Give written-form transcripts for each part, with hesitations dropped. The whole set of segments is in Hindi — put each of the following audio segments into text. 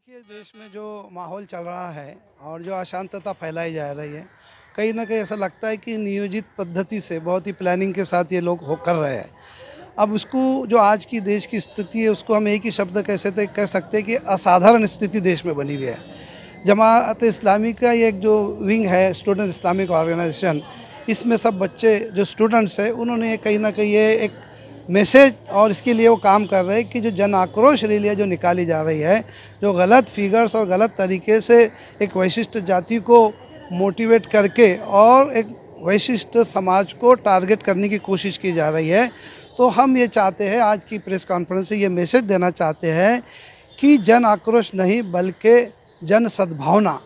देखिए, देश में जो माहौल चल रहा है और जो अशांतता फैलाई जा रही है, कहीं न कहीं ऐसा लगता है कि नियोजित पद्धति से बहुत ही प्लानिंग के साथ ये लोग हो कर रहे हैं। अब उसको जो आज की देश की स्थिति है, उसको हम एक ही शब्द कैसे थे कह सकते हैं कि असाधारण स्थिति देश में बनी हुई है। जमात इस्लामी का ये एक जो विंग है, स्टूडेंट इस्लामिक ऑर्गेनाइजेशन, इसमें सब बच्चे जो स्टूडेंट्स हैं, उन्होंने कहीं न कहीं ये एक मैसेज और इसके लिए वो काम कर रहे हैं कि जो जन आक्रोश रैलियाँ जो निकाली जा रही है, जो गलत फिगर्स और गलत तरीके से एक वैशिष्ट जाति को मोटिवेट करके और एक वैशिष्ट समाज को टारगेट करने की कोशिश की जा रही है। तो हम ये चाहते हैं, आज की प्रेस कॉन्फ्रेंस से ये मैसेज देना चाहते हैं कि जन आक्रोश नहीं बल्कि जन सद्भावना,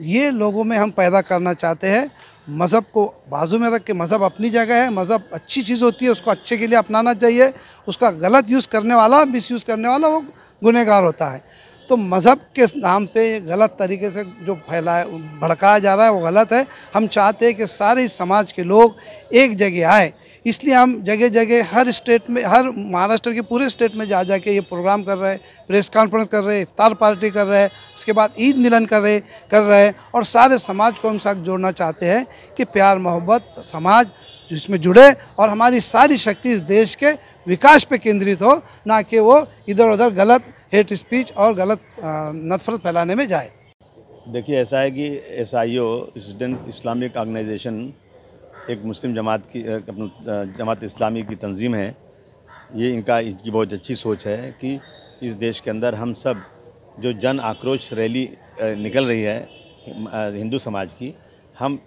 ये लोगों में हम पैदा करना चाहते हैं। मज़हब को बाजू में रख के, मज़हब अपनी जगह है, मज़हब अच्छी चीज़ होती है, उसको अच्छे के लिए अपनाना चाहिए। उसका गलत यूज़ करने वाला, मिसयूज़ करने वाला वो गुनहगार होता है। तो मज़हब के नाम पे गलत तरीके से जो फैलाया भड़काया जा रहा है वो गलत है। हम चाहते हैं कि सारे समाज के लोग एक जगह आए, इसलिए हम जगह जगह हर स्टेट में, हर महाराष्ट्र के पूरे स्टेट में जा के ये प्रोग्राम कर रहे हैं, प्रेस कॉन्फ्रेंस कर रहे हैं, इफ्तार पार्टी कर रहे हैं, उसके बाद ईद मिलन कर रहे हैं और सारे समाज को हम साथ जोड़ना चाहते हैं कि प्यार मोहब्बत समाज जिसमें जुड़े और हमारी सारी शक्ति इस देश के विकास पे केंद्रित हो, ना कि वो इधर उधर गलत हेट स्पीच और गलत नफरत फैलाने में जाए। देखिए, ऐसा है कि एसआईओ स्टूडेंट इस्लामिक ऑर्गेनाइजेशन एक मुस्लिम जमात की जमात इस्लामी की तंजीम है। ये इनकी बहुत अच्छी सोच है कि इस देश के अंदर हम सब जो जन आक्रोश रैली निकल रही है हिंदू समाज की, हम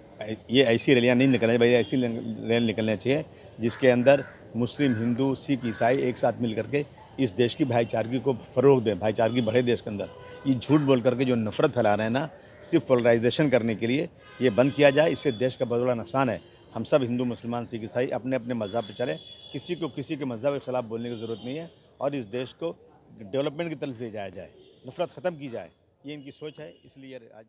ये ऐसी रैलियाँ नहीं निकलनी भाई, ऐसी रैली निकलनी चाहिए जिसके अंदर मुस्लिम, हिंदू, सिख, ईसाई एक साथ मिल करके इस देश की भाईचारगी को फ़रोग़ दें, भाईचारगी बढ़े देश के अंदर। ये झूठ बोल करके जो नफ़रत फैला रहे हैं ना, सिर्फ पोलराइजेशन करने के लिए, ये बंद किया जाए। इससे देश का बहुत बड़ा नुकसान है। हम सब हिंदू, मुसलमान, सिख, ईसाई अपने अपने मज़हब पर चलें, किसी को किसी के मज़हब के ख़िलाफ़ बोलने की ज़रूरत नहीं है और इस देश को डेवलपमेंट की तरफ ले जाया जाए, नफ़रत ख़त्म की जाए। ये इनकी सोच है, इसलिए आज